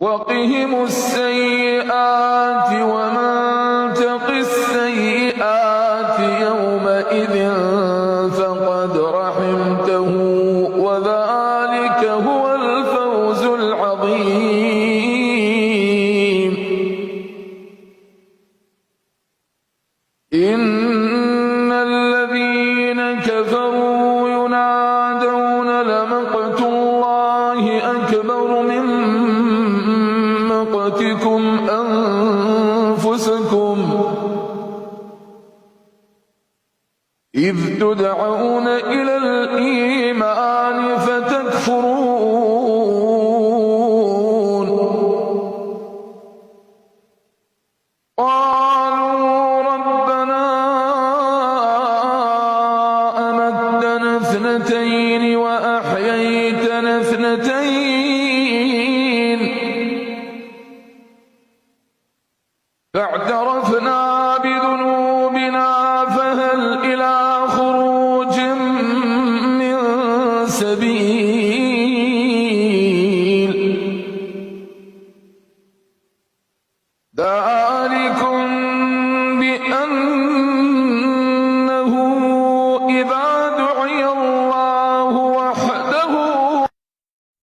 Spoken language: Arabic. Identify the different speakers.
Speaker 1: وقهم السيئات ومن تق السيئات يومئذ فقد رحمته وذلك هو الفوز العظيم. إن الذين كفروا ينادون لمقت الله أكبر من مقتكم أنفسكم إذ تدعون إلى الإيمان فتكفرون